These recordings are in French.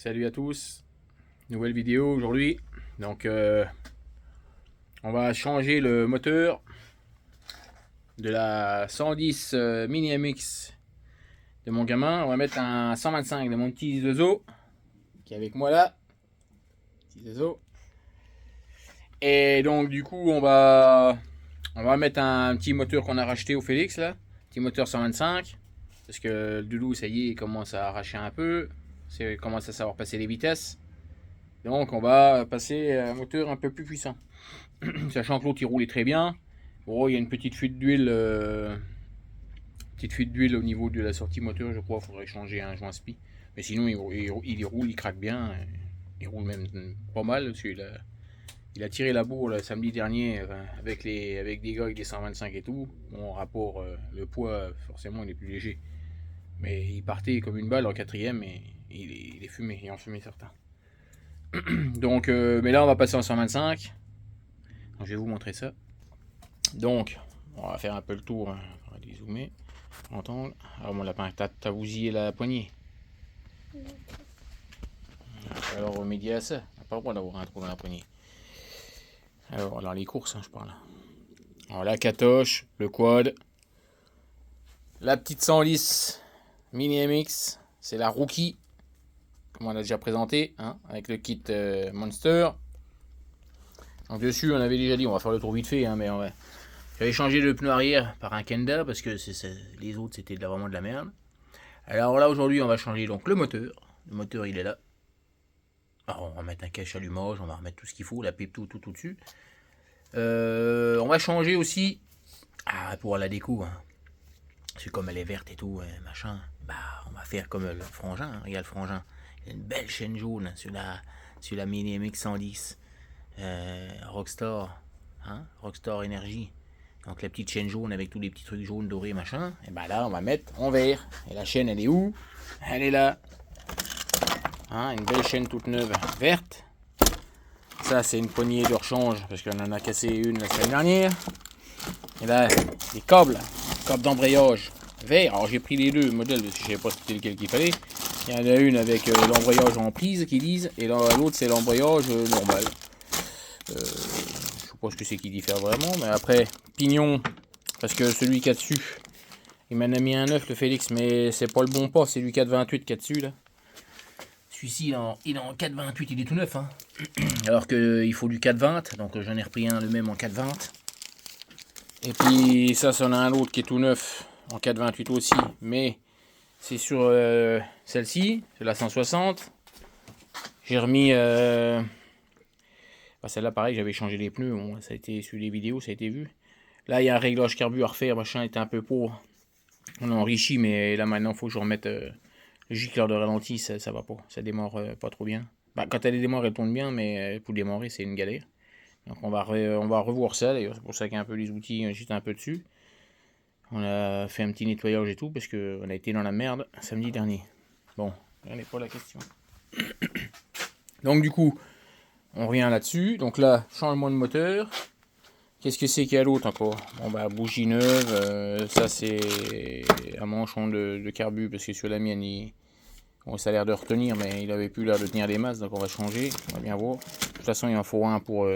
Salut à tous, nouvelle vidéo aujourd'hui. Donc on va changer le moteur de la 110 Mini MX de mon gamin. On va mettre un 125 de mon petit Zozo qui est avec moi là. Petit Zozo. Et donc du coup on va mettre un petit moteur qu'on a racheté au Félix là. Petit moteur 125. Parce que le Doudou ça y est il commence à arracher un peu. Il commence à savoir passer les vitesses. Donc on va passer à un moteur un peu plus puissant. Sachant que l'autre il roulait très bien. Bon, il y a une petite fuite d'huile au niveau de la sortie moteur, je crois. Il faudrait changer un joint spi. Mais sinon il roule, il craque bien. Il roule même pas mal. Il a tiré la bourre le samedi dernier avec des gars avec des 125 et tout. Bon, rapport, le poids forcément il est plus léger. Mais il partait comme une balle en quatrième et il est fumé, il est en fumé certain. Donc, mais là on va passer en 125. Donc, je vais vous montrer ça. Donc, on va faire un peu le tour. On va dézoomer. Entendre. Alors mon lapin, t'as bousillé la poignée. Alors remédier à ça. On n'a pas le droit d'avoir un trou dans la poignée. Alors dans les courses, je parle. Alors la catoche, le quad, la petite 110 Mini MX, c'est la Rookie, comme on a déjà présenté, avec le kit Monster. Donc dessus, on avait déjà dit, on va faire le tour vite fait, mais j'avais changé le pneu arrière par un Kenda parce que les autres c'était vraiment de la merde. Alors là aujourd'hui on va changer donc le moteur. Le moteur il est là. Alors on va mettre un cache allumage, on va remettre tout ce qu'il faut, la pipe tout dessus. On va changer aussi pour la déco. C'est comme elle est verte et tout, machin. On va faire comme le frangin. Regarde le frangin. Il y a une belle chaîne jaune sur la Mini MX 110. Rockstar. Rockstar Energy. Donc la petite chaîne jaune avec tous les petits trucs jaunes, dorés, machin. Et là, on va mettre en vert. Et la chaîne, elle est où? Elle est là. Une belle chaîne toute neuve, verte. Ça, c'est une poignée de rechange, parce qu'on en a cassé une la semaine dernière. Et là, des câbles d'embrayage vert. Alors j'ai pris les deux modèles, parce que je ne savais pas c'était lequel qu'il fallait. Il y en a une avec l'embrayage en prise, qu'ils disent. Et l'autre, c'est l'embrayage normal. Je sais pas ce que c'est qui diffère vraiment, mais après pignon, parce que celui qui a dessus il m'en a mis un 9 le Félix, mais c'est pas le bon pas, c'est lui 428 qui a dessus là. Celui-ci il est en 428, il est tout neuf alors qu'il faut du 420, donc j'en ai repris un le même en 420. Et puis ça c'en a un autre qui est tout neuf en 428 aussi, mais c'est sur celle-ci, c'est la 160. J'ai remis celle-là, pareil, j'avais changé les pneus. Bon, ça a été sur les vidéos, ça a été vu. Là, il y a un réglage carbu à refaire. Machin était un peu pauvre. On a enrichi, mais là, maintenant, il faut que je remette le gicleur de ralenti. Ça va pas. Ça démarre pas trop bien. Quand elle démarre, elle tourne bien, mais pour démarrer, c'est une galère. Donc, on va revoir ça. D'ailleurs, c'est pour ça qu'il y a un peu les outils, j'étais un peu dessus. On a fait un petit nettoyage et tout, parce qu'on a été dans la merde samedi dernier. Bon, là n'est pas la question. Donc, du coup, on revient là-dessus. Donc là, changement de moteur. Qu'est-ce que c'est qu'il y a l'autre encore? Bon bougie neuve. Ça c'est un manchon de carbu parce que sur la mienne, ça a l'air de retenir, mais il avait plus l'air de tenir des masses, donc on va changer. On va bien voir. De toute façon, il en faut un pour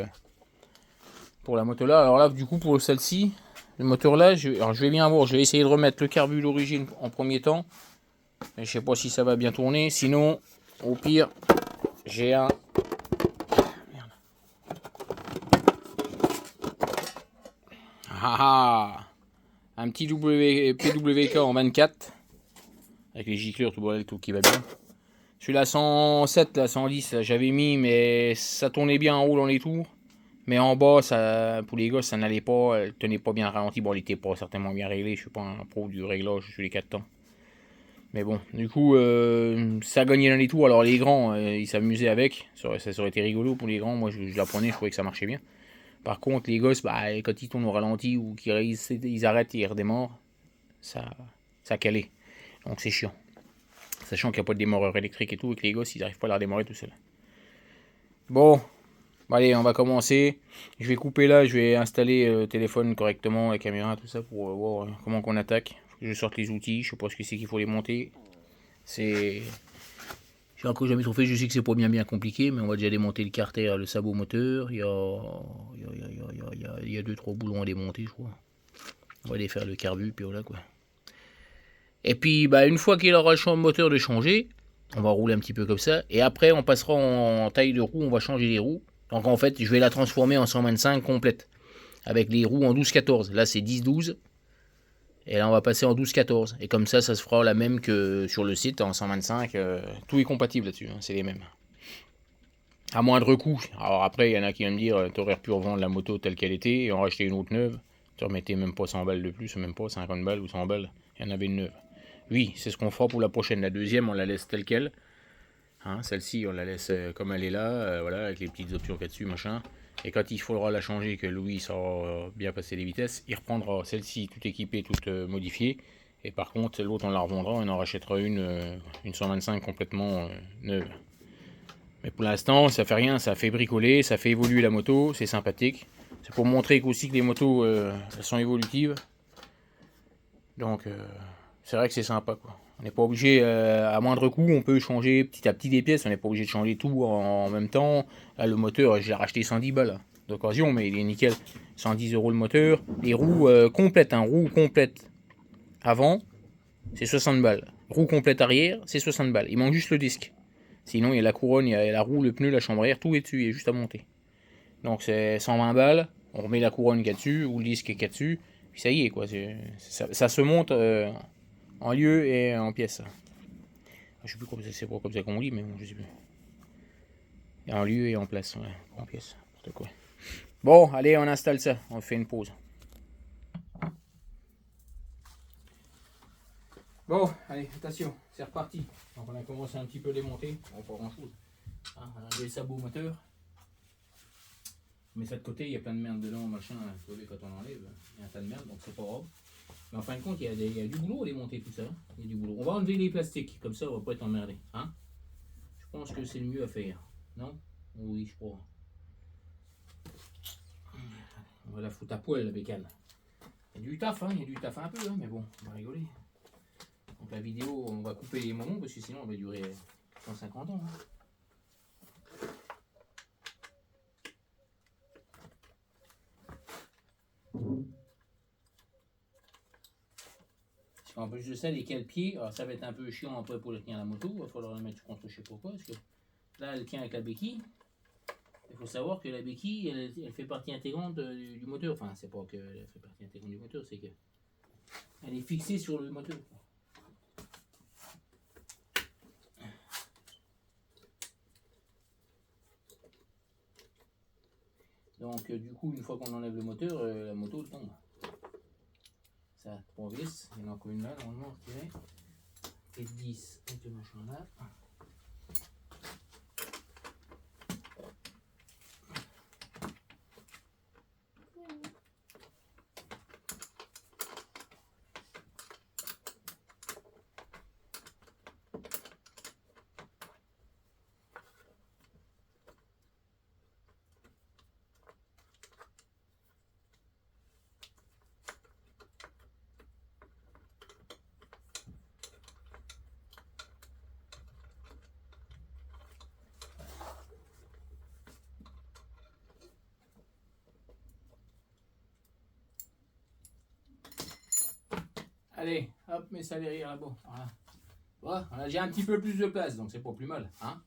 la moto là. Alors là, du coup, pour celle-ci, le moteur là, je vais bien voir. Je vais essayer de remettre le carbu d'origine en premier temps. Mais je sais pas si ça va bien tourner. Sinon, au pire, j'ai un un petit PWK en 24 avec les gicleurs, tout qui va bien. Celui-là 107, là 110, j'avais mis, mais ça tournait bien en haut dans les tours. Mais en bas, pour les gosses, ça n'allait pas, elle tenait pas bien ralenti. Bon, elle était pas certainement bien réglée, je suis pas un pro du réglage sur les 4 temps. Mais bon, du coup, ça gagnait dans les tours. Alors les grands, ils s'amusaient avec. Ça aurait été rigolo pour les grands. Moi, je la prenais, je trouvais que ça marchait bien. Par contre, les gosses, quand ils tournent au ralenti ou qu'ils arrêtent et ils redémarrent, ça calait. Donc c'est chiant. Sachant qu'il n'y a pas de démarreur électrique et tout, et que les gosses, ils n'arrivent pas à la redémarrer tout seul. Bon, allez, on va commencer. Je vais couper là, je vais installer le téléphone correctement, la caméra, tout ça, pour voir comment qu'on attaque. Faut que je sorte les outils, je sais pas ce que c'est qu'il faut les monter. C'est J'ai encore jamais trop fait, je sais que c'est pas bien compliqué, mais on va déjà démonter le carter, le sabot moteur, il y a 2-3 boulons à démonter, je crois. On va aller faire le carbu, puis voilà quoi. Et puis bah, une fois qu'il aura le moteur de changer, on va rouler un petit peu comme ça, et après on passera en taille de roue, on va changer les roues. Donc en fait, je vais la transformer en 125 complète, avec les roues en 12-14. Là c'est 10-12. Et là, on va passer en 12-14. Et comme ça se fera la même que sur le site en 125. Tout est compatible là-dessus, hein, c'est les mêmes. À moindre coût. Alors après, il y en a qui vont me dire, tu aurais pu revendre la moto telle qu'elle était et en racheter une autre neuve. Tu remettais même pas 100 balles de plus, même pas 50 balles ou 100 balles. Il y en avait une neuve. Oui, c'est ce qu'on fera pour la prochaine. La deuxième, on la laisse telle qu'elle. Hein, celle-ci, on la laisse comme elle est là, voilà, avec les petites options qu'il y a dessus, machin. Et quand il faudra la changer, que Louis saura bien passer les vitesses, il reprendra celle-ci toute équipée, toute modifiée. Et par contre, l'autre, on la revendra, on en rachètera une 125 complètement neuve. Mais pour l'instant, ça fait rien, ça fait bricoler, ça fait évoluer la moto, c'est sympathique. C'est pour montrer aussi que les motos, elles sont évolutives. Donc, c'est vrai que c'est sympa, quoi. On n'est pas obligé, à moindre coût, on peut changer petit à petit des pièces, on n'est pas obligé de changer tout en même temps. Là, le moteur, j'ai racheté 110 balles d'occasion, mais il est nickel. 110 € le moteur. Les roues complètes, roue complète avant, c'est 60 balles. Roue complète arrière, c'est 60 balles. Il manque juste le disque. Sinon, il y a la couronne, il y a la roue, le pneu, la chambre à air, tout est dessus, il est juste à monter. Donc c'est 120 balles, on remet la couronne qu'il y a dessus, ou le disque qu'il y a dessus, puis ça y est, quoi. Ça se monte en lieu et en pièces. Je sais plus comment c'est pas comme ça qu'on lit, mais bon, je sais plus. En lieu et en place, ouais, en pièces, n'importe quoi. Bon, allez, on installe ça, on fait une pause. Bon, allez, attention, c'est reparti. Donc on a commencé un petit peu à démonter, bon, pas grand chose. On a des sabots moteurs. Mais ça de côté, il y a plein de merde dedans, machin, vous savez, quand on enlève, il y a un tas de merde, donc c'est pas grave. Mais en fin de compte, il y a du boulot à démonter tout ça. Il y a du boulot. On va enlever les plastiques, comme ça on va pas être emmerdé. Hein, je pense que c'est le mieux à faire. Non? Oui, je crois. On va la foutre à poil, la bécane. Il y a du taf, il y a du taf un peu, mais bon, on va rigoler. Donc la vidéo, on va couper les moments, parce que sinon on va durer 150 ans. En plus de ça, les cale-pieds, alors ça va être un peu chiant après pour le tenir à la moto, il va falloir le mettre contre je sais pas quoi, parce que là elle tient avec la béquille. Il faut savoir que la béquille, elle fait partie intégrante du moteur. Enfin, c'est pas qu'elle fait partie intégrante du moteur, c'est que elle est fixée sur le moteur. Donc du coup, une fois qu'on enlève le moteur, la moto tombe. Ça a 3 vis, il y en a encore une là, normalement, retirée. Et 10 avec le machin là. Allez, hop, mets ça derrière là-bas. Voilà. Voilà, on a déjà un petit peu plus de place, donc c'est pas plus mal. Hein,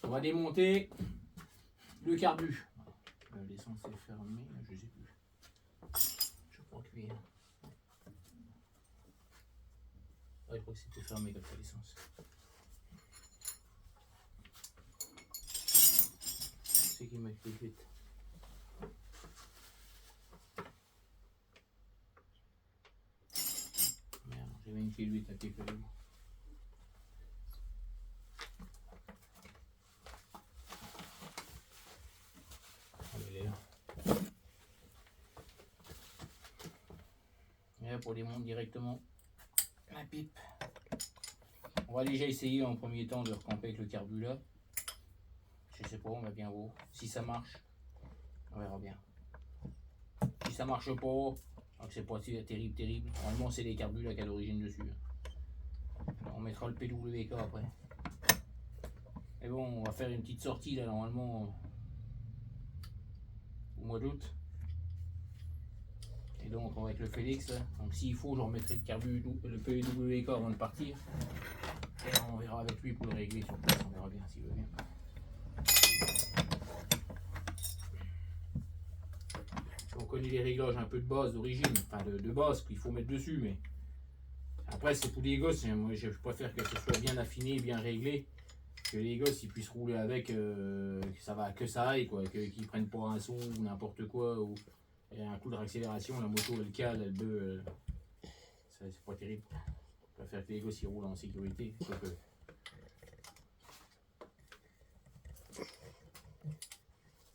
on va démonter le carbu. L'essence est fermée, je sais plus. Je crois que oui. Ouais, je crois que c'était fermé comme ça, l'essence. C'est qui m'a fait vite. Merde, j'avais une clé 8 à quelque chose. Et là, pour démonter directement la pipe. On va déjà essayer en premier temps de recamper avec le carbu là. Je sais pas, on va bien voir. Si ça marche, on verra bien. Si ça marche pas, c'est pas terrible. Normalement, c'est les carbus là qui a l'origine dessus. On mettra le PWK après. Mais bon, on va faire une petite sortie là normalement au mois d'août. Et donc on va avec le Félix là. Donc s'il faut, je remettrai le PWK avant de partir. Et on verra avec lui pour le régler sur place, on verra bien s'il veut bien. On connaît les réglages un peu de base d'origine, enfin de base qu'il faut mettre dessus, mais après c'est pour les gosses, moi je préfère que ce soit bien affiné, bien réglé, que les gosses ils puissent rouler avec, que ça aille quoi, qu'ils prennent pas un son ou n'importe quoi, ou un coup de réaccélération, la moto elle cale, elle beuh, c'est pas terrible. Je préfère que les gosses ils roulent en sécurité.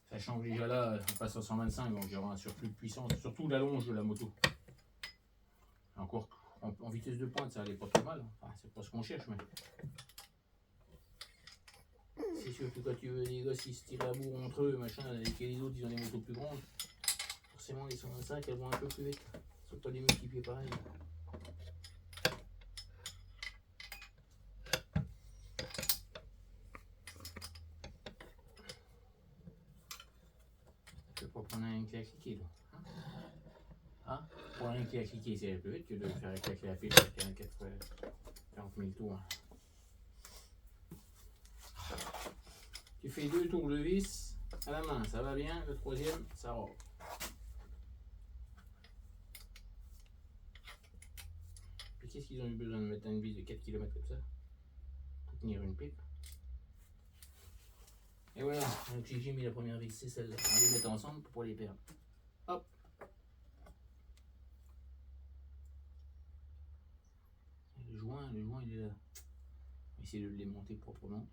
Ça change déjà là, on passe à 125, donc il y aura un surplus de puissance, surtout la longe de la moto. Encore en vitesse de pointe, ça allait pas trop mal, enfin, c'est pas ce qu'on cherche, mais c'est sûr que quand tu veux les gosses ils se tirent à bout entre eux, machin, et que les autres ils ont des motos plus grandes, forcément les 125 elles vont un peu plus vite, ce sont pas des multipliés pareils. Je vais pas prendre un clé à cliquer là. Hein? Pour un clé à cliquer, c'est plus vite que de faire avec la clé à pied qui a 4 fois 40 000 tours. Tu fais 2 tours de vis à la main, ça va bien, le troisième, ça roule. Puis qu'est-ce qu'ils ont eu besoin de mettre une vis de 4 km comme ça pour tenir une pipe? Et voilà, donc j'ai mis la première vis, c'est celle-là. On va les mettre ensemble pour pas les perdre. Hop. Et le joint il est là. On va essayer de le démonter proprement.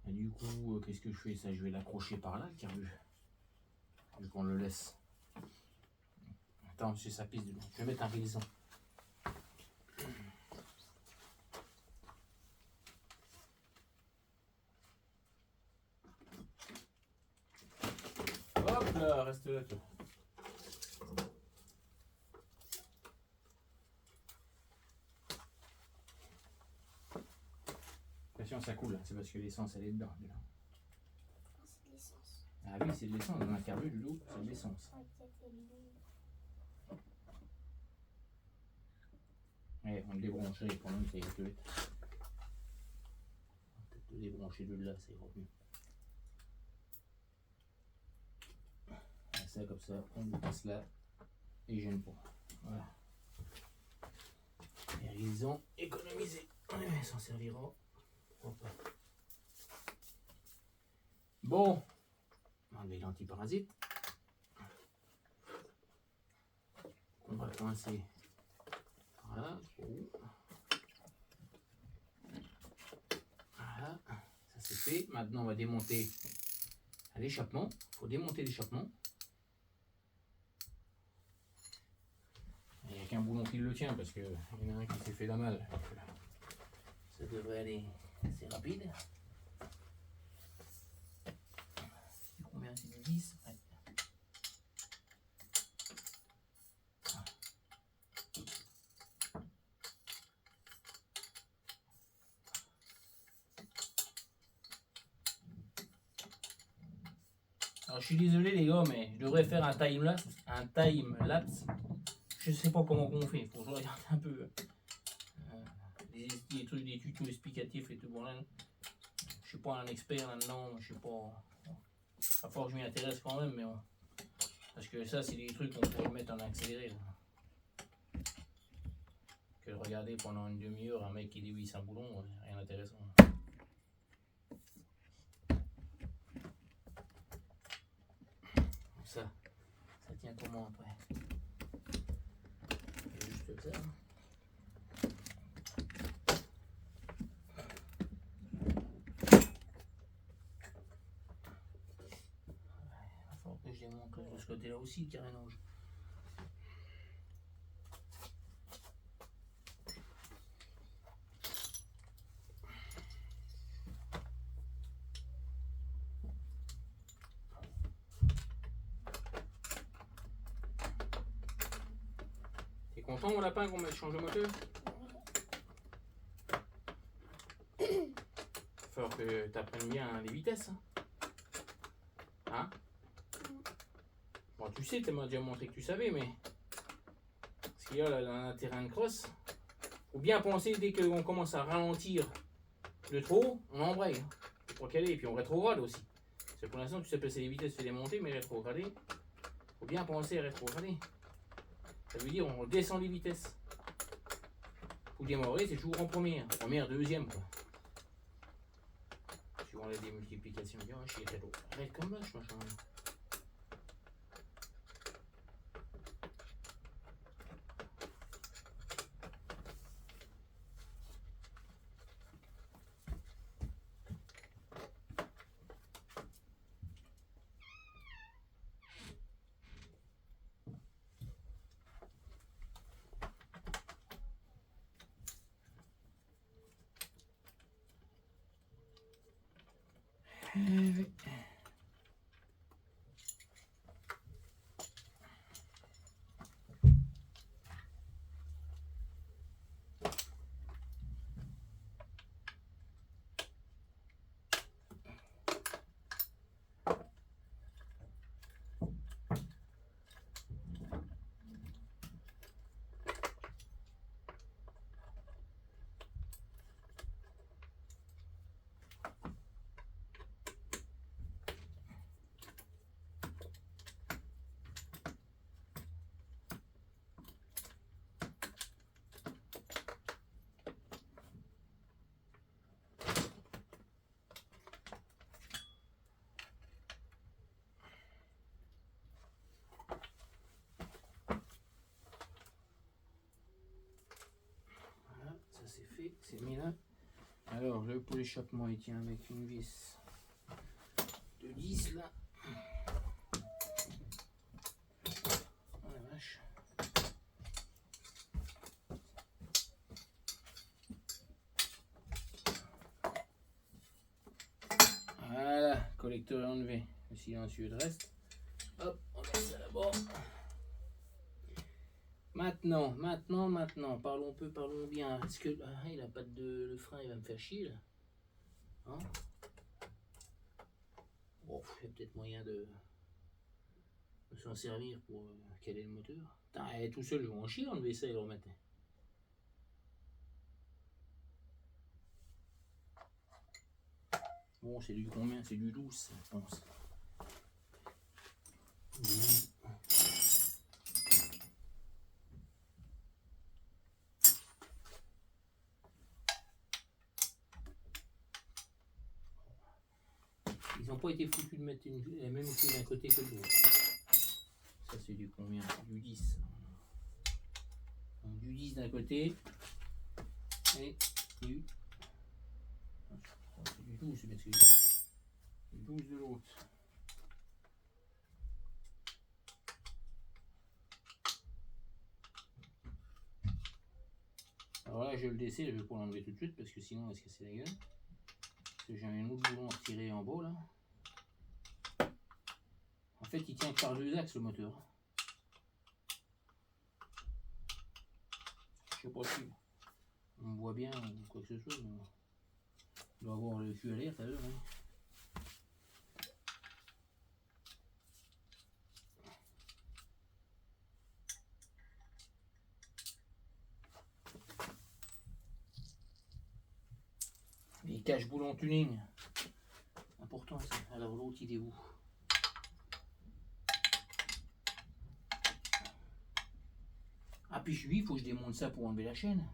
Et du coup, qu'est-ce que je fais ça? Je vais l'accrocher par là, le carbu. Vu qu'on le laisse. Attends, monsieur, ça pisse dedans. Je vais mettre un résistant. Hop là, reste là, toi. Attention, ça coule, c'est parce que l'essence elle est dedans. C'est de l'essence. Ah oui, c'est de l'essence, dans un carbu, de l'eau, c'est de l'essence. Ouais, on le débrancherait quand même, ça ira plus vite. On va peut-être le débrancher de là, ça ira mieux. Ça comme ça, on le passe là et je gêne pas. Voilà. Et ils ont économisé. On s'en servira. Bon, on va enlever l'antiparasite. On va coincer. Voilà, voilà, ça c'est fait. Maintenant on va démonter l'échappement. Il faut démonter l'échappement. Il n'y a qu'un boulon qui le tient parce qu'il y en a un qui s'est fait la malle. Ça devrait aller assez rapide. Combien c'est du 10? Ouais. Alors je suis désolé les gars, mais je devrais faire un time lapse. Je sais pas comment on fait, il faut que je regarde un peu des trucs, des tutos explicatifs et tout. Bon, là, je suis pas un expert là-dedans, je sais pas. Il va falloir que je m'y intéresse quand même, mais parce que ça, c'est des trucs qu'on pourrait mettre en accéléré. Là. Que de regarder pendant une demi-heure un mec qui dévisse un boulon, rien d'intéressant. Ça tient comment après? Juste comme ça. Je démonte de ce côté là aussi le carénage. T'es content mon lapin qu'on mette change de moteur? que tu apprennes bien les vitesses. Hein? Bon, tu sais, tu m'as déjà montré que tu savais, mais ce qu'il y a là dans un terrain de cross, faut bien penser dès qu'on commence à ralentir de trop, on embraye. Pour caler, et puis on rétrograde aussi. C'est pour l'instant, tu sais passer les vitesses, tu fais les montées, mais rétrograder, faut bien penser à rétrograder. Ça veut dire on descend les vitesses. Faut démarrer, c'est toujours en première. Première, deuxième, quoi. Suivant les démultiplications, on dit, oh, je suis trop. Arrête comme vache, machin. Oui. Voilà, ça c'est fait, c'est mis là. Alors, le pot d'échappement, il tient avec une vis de 10 là. Oh la vache. Voilà, collecteur est enlevé. Le silencieux de reste. Hop, on met ça là-bas. Maintenant, parlons bien. Est-ce que il a pas de le frein, il va me faire chier là. Hein? Bon, il y a peut-être moyen de s'en servir pour caler le moteur. Putain, tout seul, je vais en chier enlever ça et le remettre. Bon, c'est du combien? C'est du 12, je pense. Ils n'ont pas été foutus de mettre la même clé d'un côté que de l'autre. Ça, c'est du combien? Du 10. Donc, du 10 d'un côté et du. C'est du 12, c'est bien ce que je dis. Du 12 de l'autre. Alors là, je le descends, je vais pas l'enlever tout de suite parce que sinon, on va se casser la gueule. Parce que j'ai un autre boulon à retirer en bas là. En fait, il tient que par deux axes le moteur. Je sais pas si on me voit bien ou quoi que ce soit, mais on doit avoir le cul à l'air tout à l'heure. Hein. Les cache-boulons tuning. Important ça. Alors l'autre il est où? Ah puis lui, il faut que je démonte ça pour enlever la chaîne.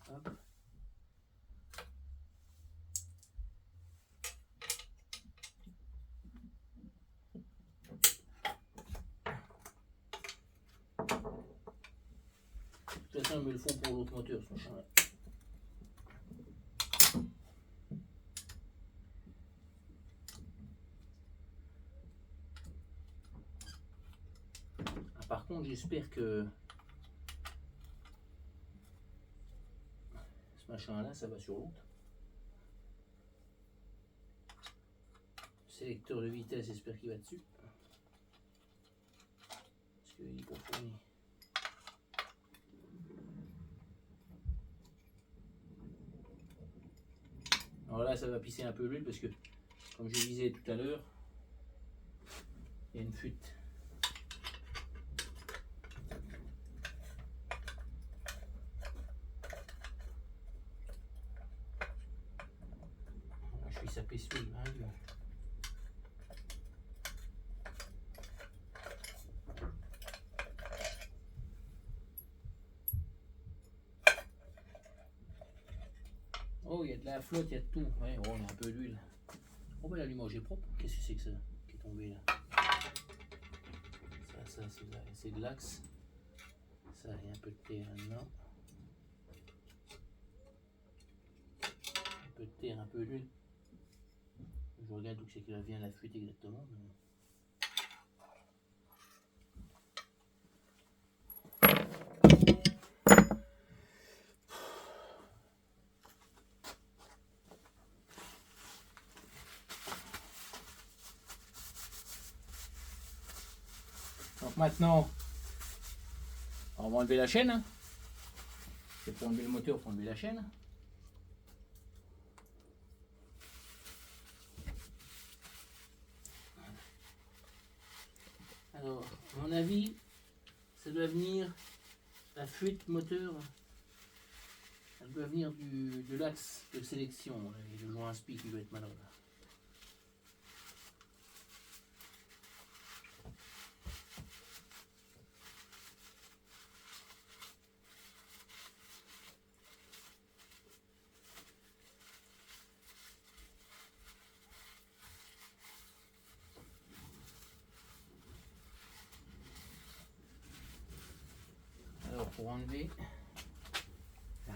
Hop. De toute façon, ils me le font pour l'autre moteur, ce machin-là. Ah, par contre, j'espère que ce machin-là, ça va sur l'autre. Sélecteur de vitesse, j'espère qu'il va dessus. Alors là, ça va pisser un peu l'huile parce que, comme je disais tout à l'heure, il y a une fuite. Je suis sapé sur l'huile. Oh, il y a de la flotte, il y a de tout. Ouais, oh, il y a un peu d'huile. Oh, ben l'allumage est propre. Qu'est-ce que c'est que ça qui est tombé là? Ça c'est de l'axe. Ça, il y a un peu de terre là-dedans. Un peu de terre, un peu d'huile. Je regarde où c'est que vient la fuite exactement. Mais... Donc maintenant, on va enlever la chaîne. Hein. C'est pour enlever le moteur, pour enlever la chaîne. Alors, à mon avis, ça doit venir, la fuite moteur, elle doit venir de l'axe de sélection. Et le joint spi qui doit être malade. Alors, pour enlever, il a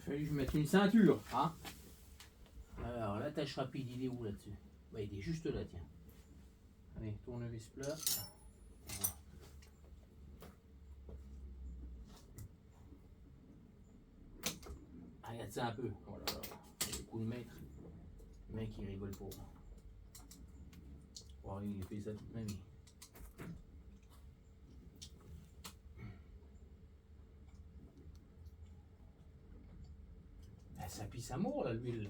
fallu que je mette une ceinture. Hein. Alors, l'attache rapide, il est où là-dessus? Bah, il est juste là, tiens. Allez, tournevis plat. Voilà. Ah, regarde ça un peu. Oh là là, le coup de maître. Le mec, il rigole pour moi. Oh, il fait ça toute ma vie. Ah, ça pisse à mort, là, l'huile.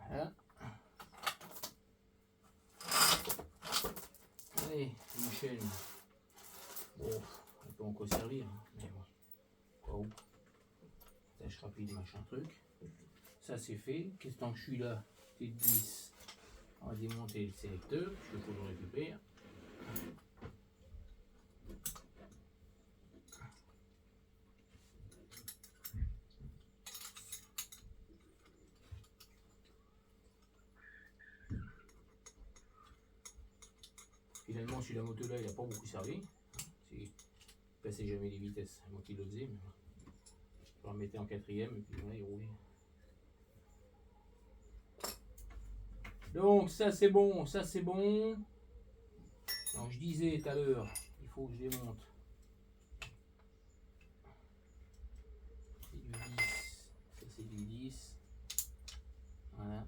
Voilà. Allez, une chaîne. Bon, elle peut encore servir, hein, mais bon. Quoi où? Tâche rapide, machin truc. Ça c'est fait. Qu'est-ce que je suis là? Petite vis. On va démonter le sélecteur, parce qu'il faut le récupérer. Finalement, sur la moto là, il n'a pas beaucoup servi. Il passait jamais les vitesses. Moi qui le faisais, mais je le remettais en quatrième et puis voilà, il roulait. Donc ça c'est bon, ça c'est bon. Donc je disais tout à l'heure, il faut que je démonte. C'est du 10. Ça c'est du 10. Voilà.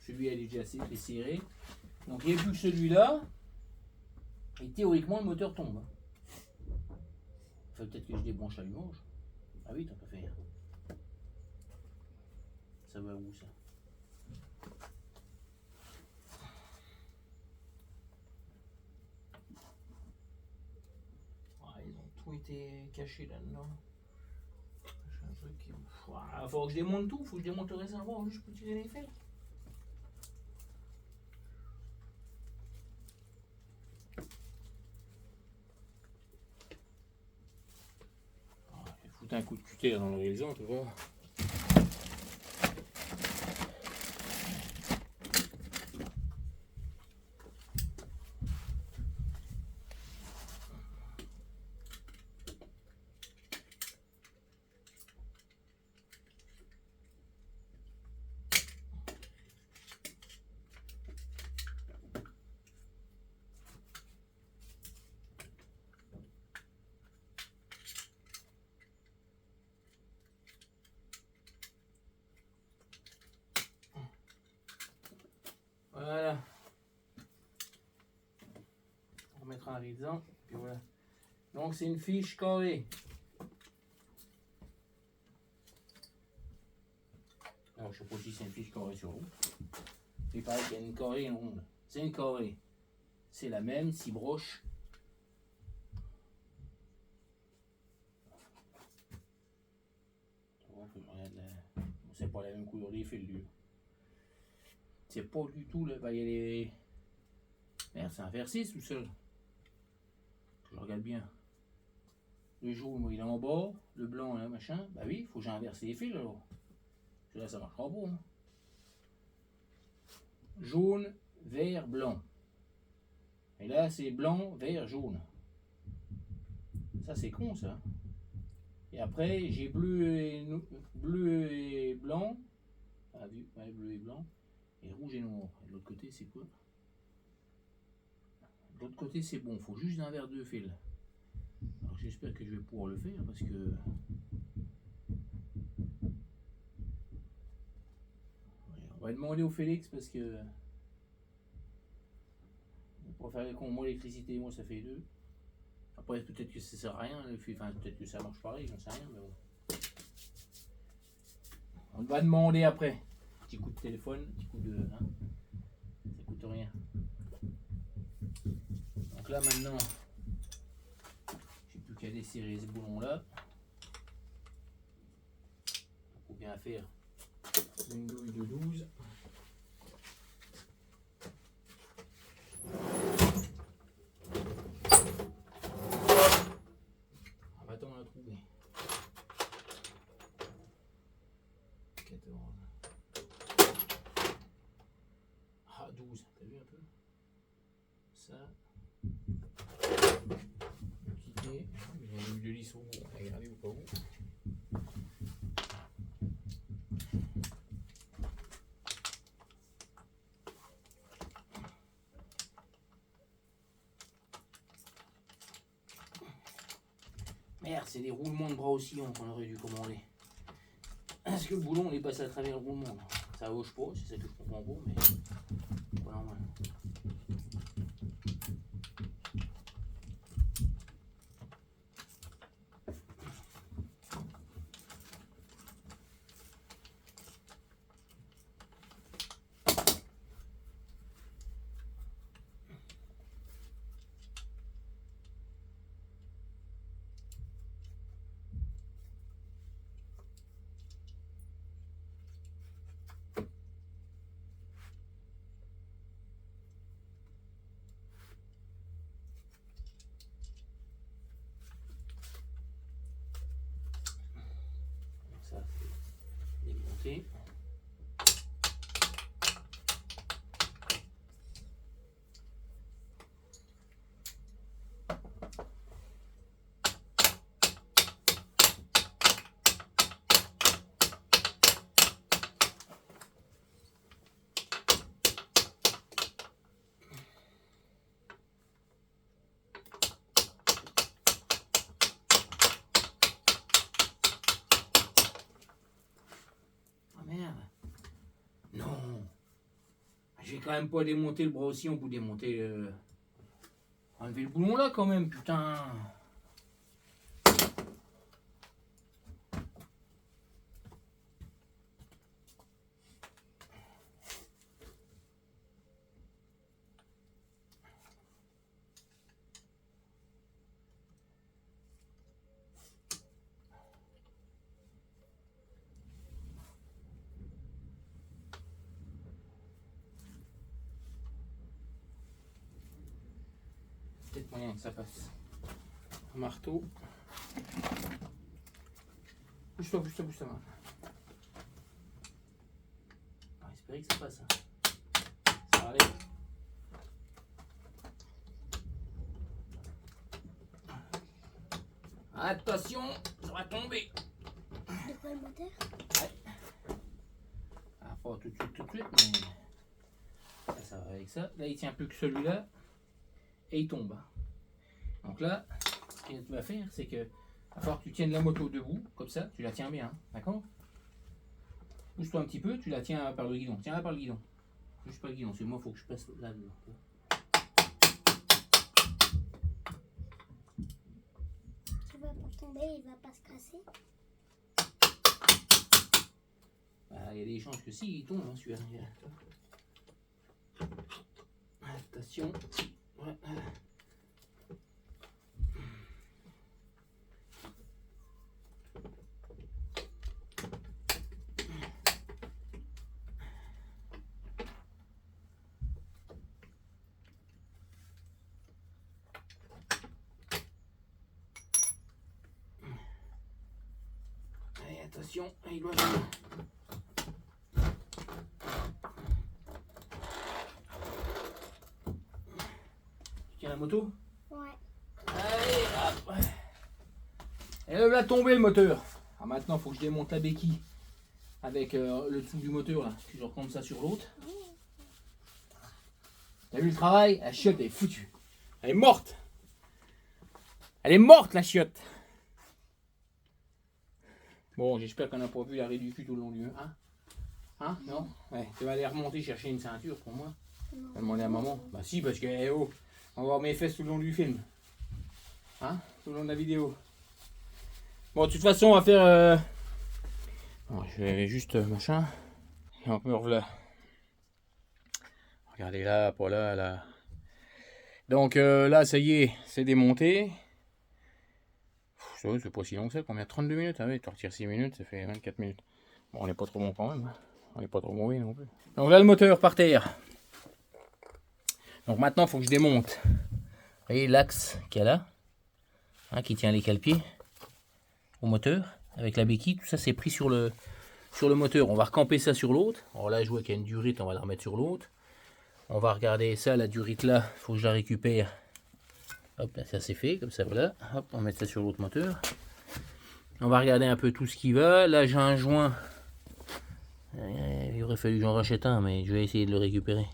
Celui-là il est déjà assez serré. Donc il n'y a plus que celui-là. Et théoriquement le moteur tombe. Enfin, peut-être que je débranche l'allumage. Ah oui, t'as pas fait. Ça va où ça? Ah, ils ont tout été cachés là-dedans. Un truc qui... Ah, faut que je démonte tout, faut que je démonte le réservoir juste pour tirer les fers. Un coup de cutter dans l'horizon, tu vois. centralisant. Puis voilà. Donc c'est une fiche carrée. Alors, je sais pas si c'est une fiche carrée sur l'autre. Il paraît qu'il y a une carrée et une ronde. C'est une carrée. C'est la même, 6 broches. C'est pas la même couleur des fils, lui. C'est pas du tout là. Ben, il y a les. Merde, c'est un fer 6 tout seul. Je regarde bien. Le jaune, moi, il est en bas. Le blanc, là, machin. Bah oui, il faut que j'inverse les fils alors. Parce que là, ça marchera pas. Hein. Jaune, vert, blanc. Et là, c'est blanc, vert, jaune. Ça, c'est con, ça. Et après, j'ai bleu et blanc. Ah, vu, ouais, bleu et blanc. Et rouge et noir. Et de l'autre côté, c'est quoi? De l'autre côté, c'est bon. Il faut juste inverser 2 fils. Alors, j'espère que je vais pouvoir le faire parce que. On va demander au Félix parce que. Pour faire moi l'électricité, moi ça fait 2. Après peut-être que ça sert à rien, enfin peut-être que ça marche pareil, j'en sais rien, mais bon. On va demander après. Petit coup de téléphone, petit coup de. Hein, ça coûte rien. Donc là maintenant, j'ai plus qu'à desserrer ce boulon là. Pour bien faire une douille de 12. On l'a trouvé. 14. Ah, 12. T'as vu un peu? Ça. Quitter. Il y a une de lisse au bout. On va regarder ou pas où. Merde, c'est des roulements de bras oscillants qu'on aurait dû commander. Est-ce que le boulon est passé à travers le roulement là? Ça hoche pas, c'est ça que je comprends pas, mais c'est pas normal. Ça, c'est démonté. J'ai quand même pas démonté le bras aussi, on peut démonter le. Enlever le boulon là quand même, putain. Peut-être moyen que ça passe. Un marteau. Bouge-toi, bouge-toi, bouge-toi. On va espérer que ça passe. Ça va aller. Attention, ça va tomber. De quoi le moteur? Ouais. Ah, pas tout de suite, mais ça va avec ça. Là, il tient plus que celui-là et il tombe. Donc là, ce que tu vas faire, c'est que il va falloir que tu tiennes la moto debout, comme ça, tu la tiens bien, hein, d'accord? Pousse-toi un petit peu, tu la tiens par le guidon. Tiens-la par le guidon. Juste pas le guidon, c'est moi, il faut que je passe là-dedans. tomber, il va pas se casser. Il y a des chances que si, il tombe, hein, celui-là. Attention. Ouais. Allez, attention, il doit venir. Tu tiens la moto? Ouais. Allez, hop. Et là, là tombé le moteur. Alors maintenant, il faut que je démonte la béquille avec le dessous du moteur là. Puis je recommence ça sur l'autre. T'as vu le travail? La chiotte est foutue. Elle est morte. Elle est morte la chiotte. Bon, j'espère qu'on n'a pas vu l'arrêt du cul tout le long du... Hein? Hein? Non? Ouais, tu vas aller remonter chercher une ceinture pour moi. On va demander à maman. Bah si, parce que, eh oh, on va voir mes fesses tout le long du film. Hein? Tout le long de la vidéo. Bon, de toute façon, on va faire... Bon, je vais juste machin. Et on me revoilà. Regardez là, pas là, là. Donc là, ça y est, c'est démonté. C'est pas si long que ça, combien? 32 minutes? Ah oui, tu retires 6 minutes, ça fait 24 minutes. Bon, on n'est pas trop bon quand même. On n'est pas trop mauvais non plus. Donc là, le moteur par terre. Donc maintenant, il faut que je démonte. Vous voyez l'axe qu'il y a là, hein, qui tient les cale-pieds au moteur, avec la béquille. Tout ça, c'est pris sur le moteur. On va recamper ça sur l'autre. Alors là, je vois qu'il y a une durite, on va la remettre sur l'autre. On va regarder ça, la durite là, il faut que je la récupère. Hop, là, ça c'est fait, comme ça, voilà. Hop, on va mettre ça sur l'autre moteur. On va regarder un peu tout ce qui va. Là, j'ai un joint. Il aurait fallu que j'en rachète un, mais je vais essayer de le récupérer.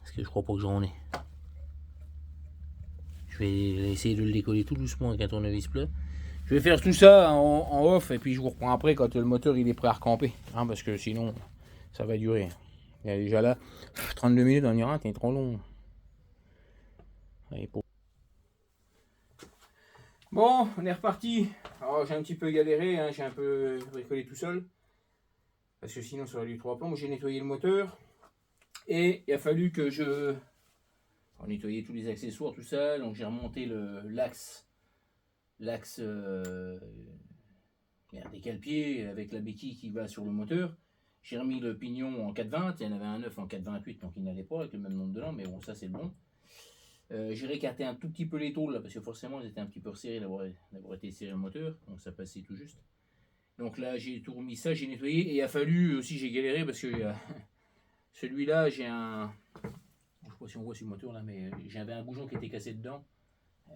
Parce que je crois pas que j'en ai. Je vais essayer de le décoller tout doucement avec un tournevis plat. Je vais faire tout ça en off, et puis je vous reprends après quand le moteur il est prêt à recamper. Hein, parce que sinon, ça va durer. Il y a déjà là, 32 minutes en Iran, c'est trop long. Allez, bon, on est reparti. Alors j'ai un petit peu galéré, hein, j'ai un peu bricolé tout seul. Parce que sinon ça aurait dû 3 plombs. J'ai nettoyé le moteur. Et il a fallu que je... On nettoyé tous les accessoires, tout ça. Donc j'ai remonté l'axe des cale-pieds avec la béquille qui va sur le moteur. J'ai remis le pignon en 420. Il y en avait un 9 en 428, donc il n'allait pas avec le même nombre de lampes. Mais bon, ça c'est bon. J'ai récarté un tout petit peu les tôles là, parce que forcément ils étaient un petit peu resserrés d'avoir été serré le moteur, donc ça passait tout juste. Donc là j'ai tout remis ça, j'ai nettoyé, et il a fallu aussi, j'ai galéré parce que celui-là j'ai un, je sais pas si on voit sur le moteur là, mais j'avais un bouchon qui était cassé dedans.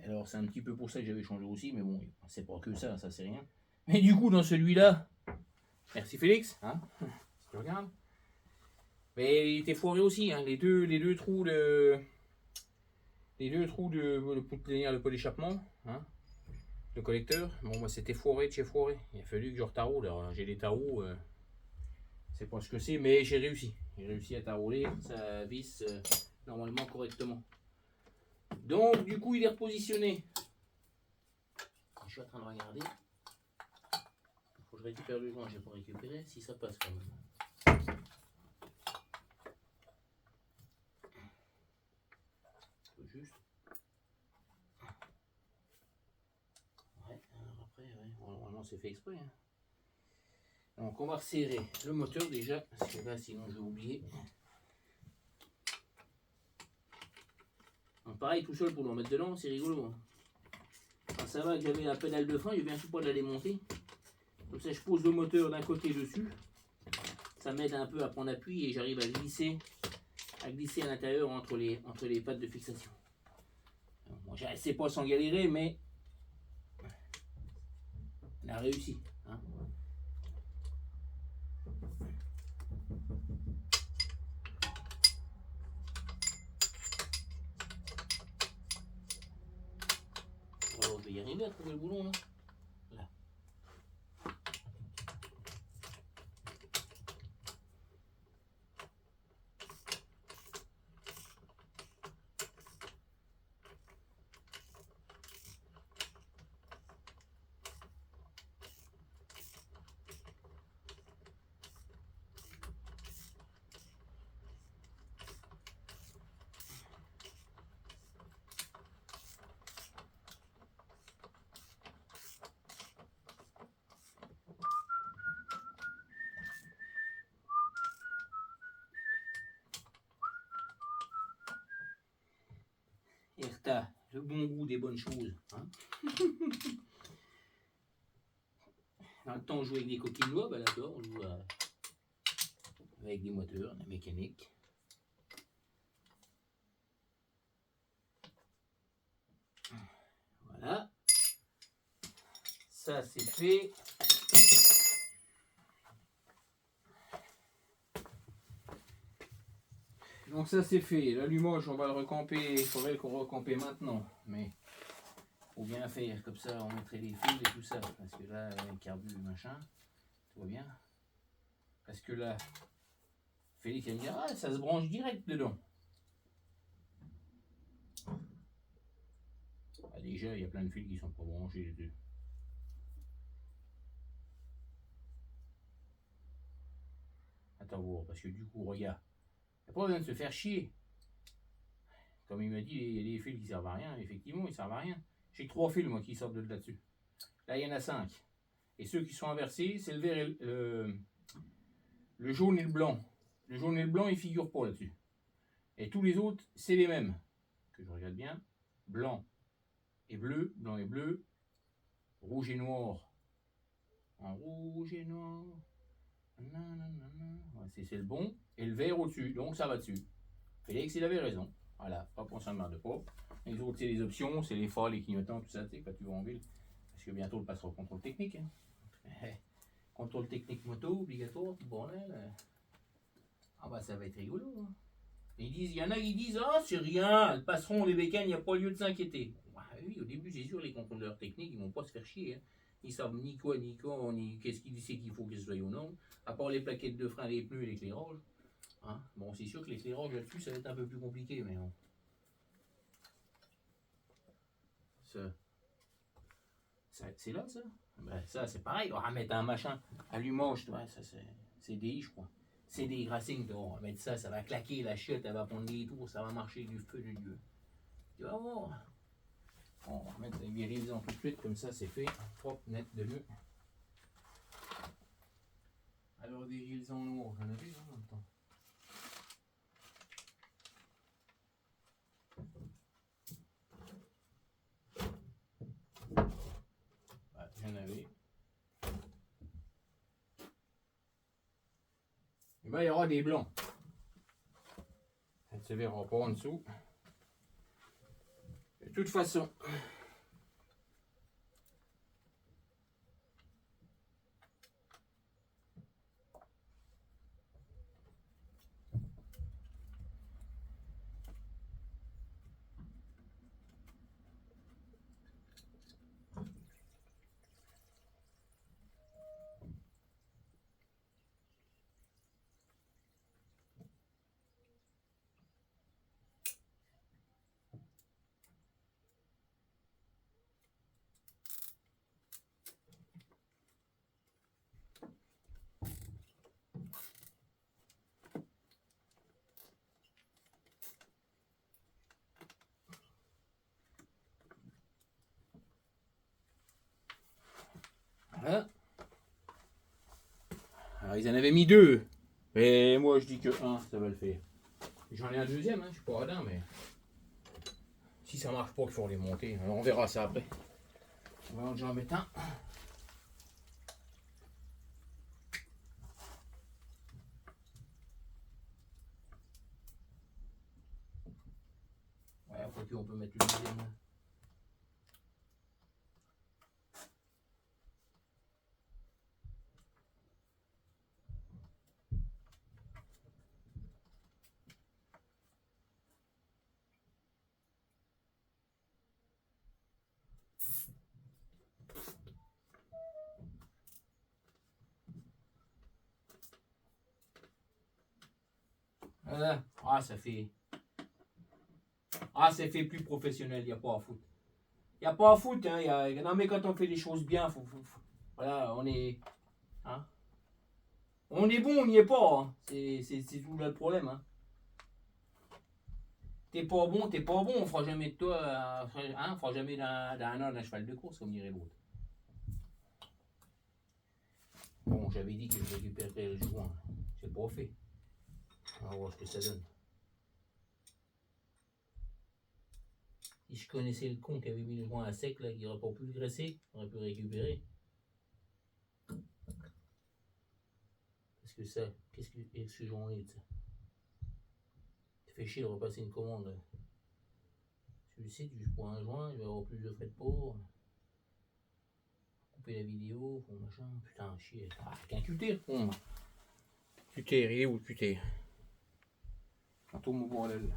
Alors c'est un petit peu pour ça que j'avais changé aussi, mais bon, c'est pas que ça c'est rien. Mais du coup dans celui-là, merci Félix, hein, si tu regardes, mais il était foiré aussi, hein, les deux trous de... Les deux trous le pot d'échappement, hein, le collecteur, bon moi c'était foiré de chez foiré. Il a fallu que je retaroule. Alors j'ai les tarots, c'est pas ce que c'est, mais j'ai réussi. J'ai réussi à tarouler, ça visse normalement correctement. Donc du coup il est repositionné. Je suis en train de regarder. Il faut que je récupère le joint, j'ai pas récupéré, si ça passe quand même. Juste. Ouais, alors après, ouais, normalement c'est fait exprès. Hein. Donc on va resserrer le moteur déjà, parce que là sinon je vais oublier. Donc pareil tout seul pour le remettre dedans, c'est rigolo. Hein. Quand ça va que j'avais la pédale de frein, j'ai bien tout pas de la démonter. Comme ça je pose le moteur d'un côté dessus. Ça m'aide un peu à prendre appui et j'arrive à glisser à l'intérieur entre les pattes de fixation. Bon, c'est pas sans galérer, mais on a réussi. Hein. Alors, je vais y arriver à trouver le boulon là. Là. que tu as le bon goût des bonnes choses. Hein. Dans le temps, on jouait avec des coquilles noix, ben là-dedans, on joue avec des moteurs, la mécanique. Voilà. Ça, c'est fait. Donc ça c'est fait, l'allumage on va le recamper, il faudrait qu'on recamper maintenant, mais faut bien faire, comme ça on mettrait les fils et tout ça, parce que là, le carbu, machin, tout va bien. Parce que là, Félix va me dire, ah ça se branche direct dedans. Ah, déjà, il y a plein de fils qui sont pas branchés les deux. Attends voir, parce que du coup, regarde, il n'y a pas besoin de se faire chier. Comme il m'a dit, il y a des fils qui servent à rien, effectivement, ils servent à rien. J'ai 3 fils, moi, qui sortent de là-dessus. Là, il y en a 5. Et ceux qui sont inversés, c'est le vert et le jaune et le blanc. Le jaune et le blanc, ils ne figurent pas là-dessus. Et tous les autres, c'est les mêmes. Que je regarde bien. Blanc et bleu, rouge et noir. En rouge et noir. Ouais, c'est le bon. Et le vert au-dessus. Donc ça va dessus. Félix, il avait raison. Voilà, pas pour s'en de pas. Les autres, c'est les options, c'est les phares, les clignotants, tout ça, tu sais, quand tu vas en ville. Parce que bientôt, on passera au contrôle technique. Hein. Contrôle technique moto, obligatoire, tout bon là. Ah bah ça va être rigolo. Hein. Il y en a qui disent, ah c'est rien, elles passeront les bécanes, il n'y a pas lieu de s'inquiéter. Bah, oui, au début, c'est sûr, les contrôleurs techniques, ils vont pas se faire chier. Hein. Ils savent ni quoi, ni quand, ni qu'est-ce qu'il sait qu'il faut que ce soit ou non. À part les plaquettes de frein, les pneus et l'éclairage. Hein. Bon, c'est sûr que l'éclairage là-dessus, ça va être un peu plus compliqué, mais bon. Ça c'est là, ça? Ben, ça, c'est pareil. On va mettre un machin allumage, tu vois, ça, c'est DI, je crois. C'est des Racing, on va mettre ça, ça va claquer, la chiotte, elle va prendre des tours, ça va marcher du feu de Dieu. Tu vas voir. On va mettre les guérisons tout de suite, comme ça, c'est fait. Propre, net, de mieux. Alors, des guérisons noirs, j'en avais en même temps. J'en avais. Et ben, il y aura des blancs. Ça ne se verra pas en dessous. De toute façon. Voilà. Alors, ils en avaient mis 2. Mais moi, je dis que 1, ça va le faire. J'en ai un deuxième, hein, je suis pas radin, mais si ça marche pas, il faut les monter. Alors, on verra ça après. On va en mettre un. Ouais, après on peut mettre le deuxième. Voilà. Ah, ça fait. Ah, ça fait plus professionnel, il n'y a pas à foutre. Il n'y a pas à foutre, hein. Non, mais quand on fait les choses bien, voilà, on est. Hein. On est bon, on n'y est pas. Hein. C'est tout là le problème. Hein. T'es pas bon, on fera jamais de toi. On fera jamais d'un cheval de course, comme dirait l'autre. Bon, j'avais dit que je récupérerais le joint. C'est pas fait. On va voir ce que ça donne. Si je connaissais le con qui avait mis le joint à sec, là, qui n'aurait pas pu le graisser, on aurait pu le récupérer. Qu'est-ce que c'est? Qu'est-ce que j'en ai de ça? Ça fait chier de repasser une commande. Celui-ci, tu juste pour un joint, il va y avoir plus de frais de port. Couper la vidéo, pour machin. Putain, chier. Ah, avec un cutter, con. Cutter, il est où le cutter? Tout mon bordel.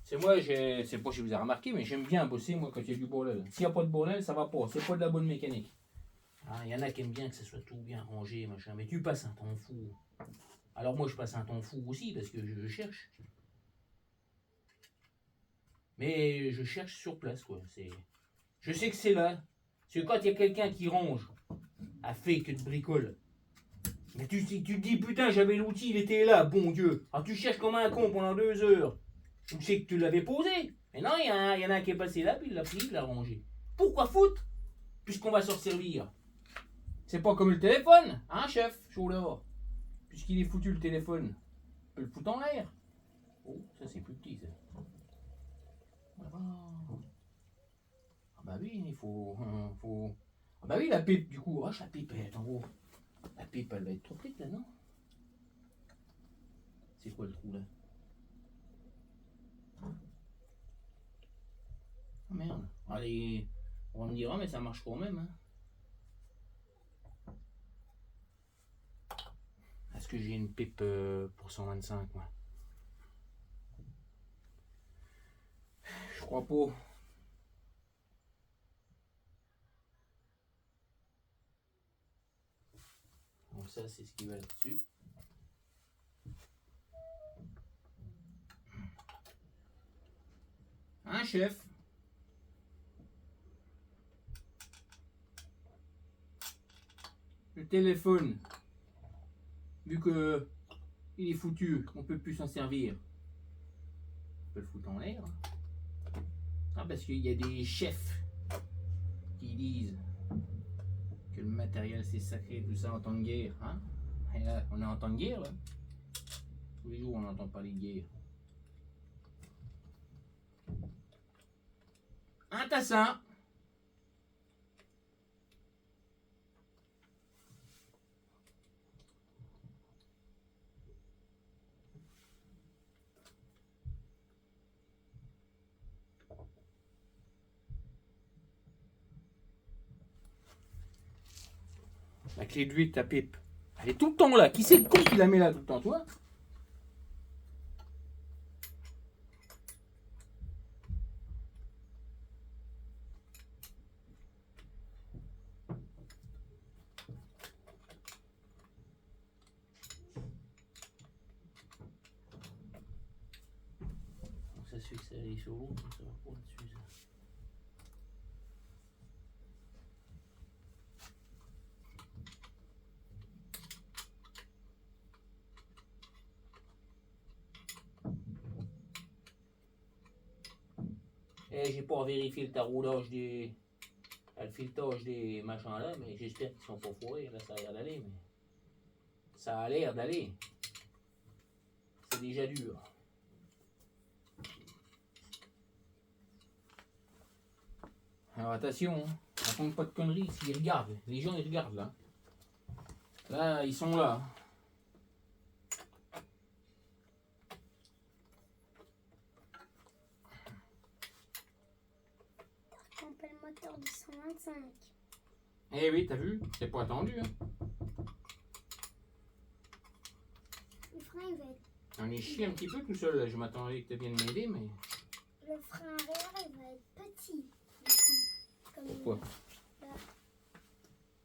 C'est moi, c'est pas si vous avez remarqué, mais j'aime bien bosser moi quand il y a du bordel. S'il n'y a pas de bordel, ça va pas. C'est pas de la bonne mécanique. Il y en a qui aiment bien que ça soit tout bien rangé, machin. Mais tu passes un temps fou. Alors moi, je passe un temps fou aussi parce que je cherche. Mais je cherche sur place, quoi. Je sais que c'est là. Parce que quand il y a quelqu'un qui range, a fait que de bricole. Mais tu te dis, putain, j'avais l'outil, il était là, bon Dieu. Alors tu cherches comme un con pendant 2 heures. Tu sais que tu l'avais posé. Mais non, il y en a un qui est passé là, puis il l'a pris, il l'a rangé. Pourquoi foutre? Puisqu'on va s'en servir. C'est pas comme le téléphone, hein, chef, chaud dehors. Puisqu'il est foutu le téléphone, on peut le foutre en l'air. Oh, ça c'est plus petit, ça. Ah bah oui, il faut. Ah bah oui, la pipe, du coup. La pipe, elle est en haut. La pipe, elle va être trop petite, là, non? C'est quoi le trou, là? Ah merde. Allez, on va me dire, ah, mais ça marche quand même, hein. Est-ce que j'ai une pipe pour 125, moi? Je crois pas. Donc ça, c'est ce qui va là-dessus. Hein, chef? Le téléphone, vu que il est foutu, on peut plus s'en servir. On peut le foutre en l'air. Ah, parce qu'il y a des chefs qui disent que le matériel c'est sacré, tout ça en temps de guerre. Hein? Et là, on est en temps de guerre, là. Tous les jours, on entend parler de guerre. Un tassin. La clé de 8, ta pipe. Elle est tout le temps là. Qui c'est le con qui la met là tout le temps, toi? Ça se fait que ça allait sur l'eau, ça va pas dessus, ça. J'ai pas vérifié le taroulage le filetage des machins là, mais j'espère qu'ils sont pas fourrés. Là, ça a l'air d'aller, mais ça a l'air d'aller. C'est déjà dur. Alors attention, raconte pas de conneries, s'ils regardent. Les gens ils regardent là. Là, ils sont là. On peut le moteur de 125. Eh oui, t'as vu? C'est pas attendu. Hein. Le frein, il va être. On est chié un petit peu tout seul. Là. Je m'attendais que tu viennes m'aider, mais. Le frein arrière, il va être petit. Pourquoi? Là.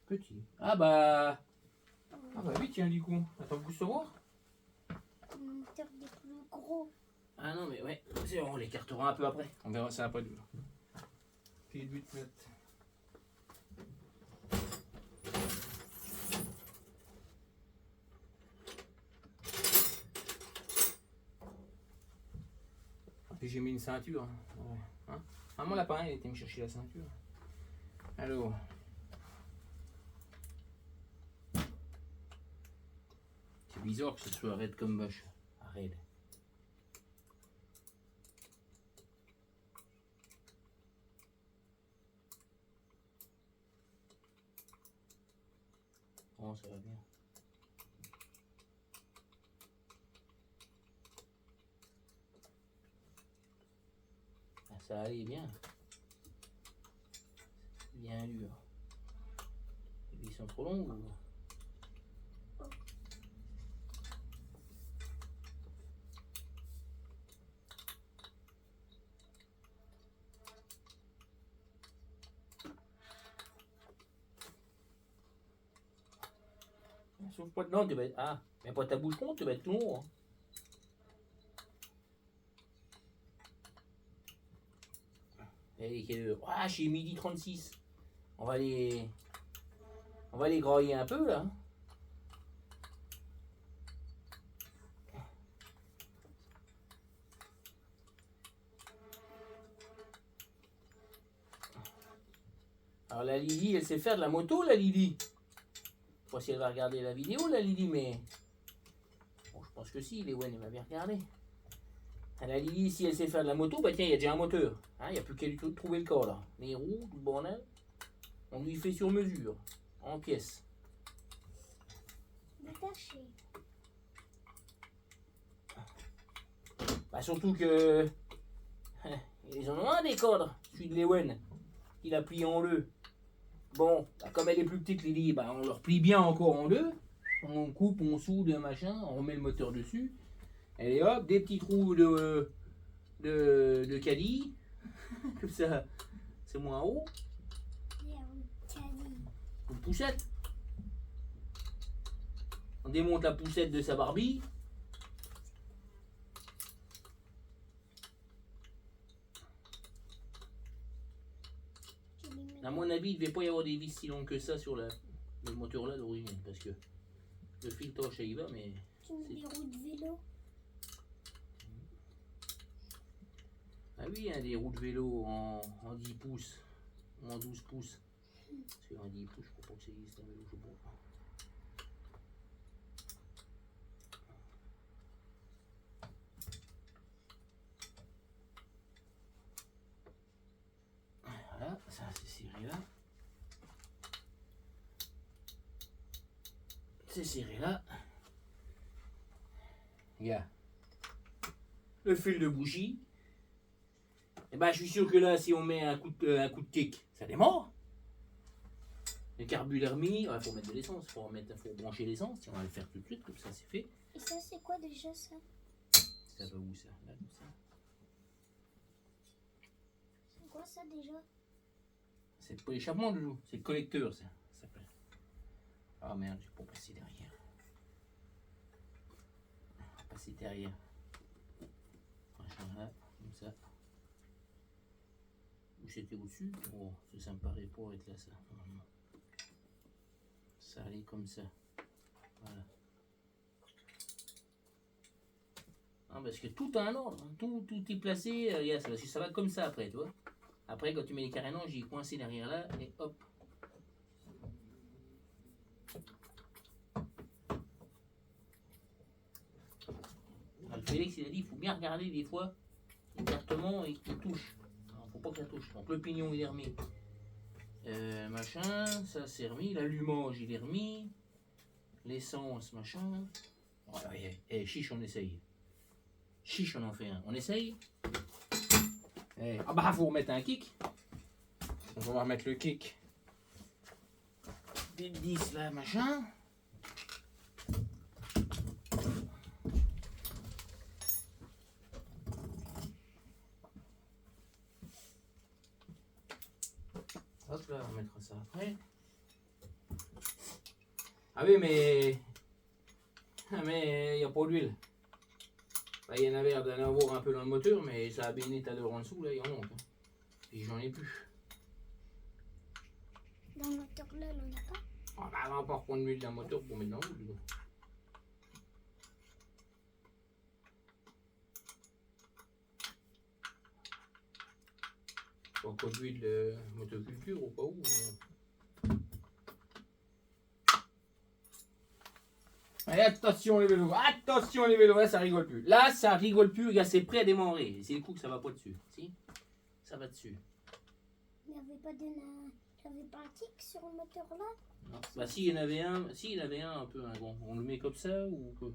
Petit. Ah bah oui, tiens, du coup. Attends, vous savoir? Le moteur des plus gros. Ah non, mais ouais. C'est bon, on l'écartera un peu après. On verra ça après. Puis 8 mètres. Puis j'ai mis une ceinture. Ouais. Hein? Ah, mon lapin, il était me chercher la ceinture. Alors. C'est bizarre que ce soit raide comme vache. Raide. Non, ça va bien. Ah, ça allait bien. Bien dur. Les vis sont trop longues ou... Sauf pas de non, tu vas être... Ah, mais pas ta bouche contre, tu vas être tout long. Hein. Et quelle heure? Ah, j'ai midi 36. On va les grailler un peu là. Alors la Lily, elle sait faire de la moto, la Lily. Je sais pas si elle va regarder la vidéo, la Lily, mais... Bon, je pense que si, Léwen, elle va bien regarder. La Lily, si elle sait faire de la moto, bah tiens, il y a déjà un moteur. Hein, il n'y a plus qu'à lui trouver le corps, là. Les roues, tout le bordel. On lui fait sur mesure, en pièces. Détaché. Bah surtout que... Ils en ont un des cadres, celui de Léwen. Il a plié en deux. Bon, bah, comme elle est plus petite, Lily, bah, on leur plie bien encore en deux. On coupe, on soude, machin, on remet le moteur dessus. Et hop, des petits trous de caddie. Comme ça, c'est moins haut. Il y a un caddie. Une poussette. On démonte la poussette de sa Barbie. Tu lui mets À mon avis, il ne devait pas y avoir des vis si longues que ça sur le moteur là d'origine. Parce que le filetage, ça y va, mais... tu mets des roues de vélo. Ah oui, hein, des roues de vélo en 10 pouces ou en 12 pouces. Parce qu'en 10 pouces, je crois pas que ça existe un vélo, je sais pas. Voilà, ça c'est serré là. C'est serré là. Regarde. Le fil de bougie. Et ben je suis sûr que là, si on met un coup de kick, ça démarre. Le carburant remis, il faut mettre de l'essence, il faut brancher l'essence, on va le faire tout de suite, comme ça c'est fait. Et ça, c'est quoi déjà ça? Ça va où ça? Là, comme ça. C'est quoi ça déjà? C'est pas l'échappement de l'eau, c'est le collecteur ça s'appelle. Ah merde, j'ai pas passé derrière. Passer derrière. Machin là, comme ça. Ou c'était au-dessus? Oh, ça me paraît pas être là ça. Normalement. Ça allait comme ça. Voilà. Ah, parce que tout a un ordre, hein. Tout est placé, regarde, ça va comme ça après, tu vois. Après, quand tu mets les carénans, j'ai coincé derrière là, et hop. Alors, Félix, il a dit, il faut bien regarder des fois, exactement, et qu'il touche. Alors, faut pas que ça touche. Donc, le pignon, il est remis. Machin, ça c'est remis. L'allumage, il est remis. L'essence, machin. Oh, chiche, on essaye. Chiche, on en fait un. On essaye. Ah bah, faut remettre un kick. On va remettre le kick. Des 10 là, machin. Hop là, on mettra ça après. Ah oui, mais... Ah mais il n'y a pas d'huile. Il y en avait d'en avoir un peu dans le moteur, mais ça a bien été à l'heure en dessous, là, il en manque. Hein. Puis j'en ai plus. Dans le moteur là, on n'en a pas. Ah bah, on va pas reprendre l'huile d'un moteur pour mettre dans l'eau. Encore d'huile de motoculture ou pas où. Et attention les vélos, là ça rigole plus. Là ça rigole plus, regarde, c'est prêt à démarrer. C'est le coup que ça va pas dessus. Si ça va dessus. Il n'y avait pas de J'avais pas un tic sur le moteur là. Non. Bah s'il y en avait un peu un grand. On le met comme ça ou quoi?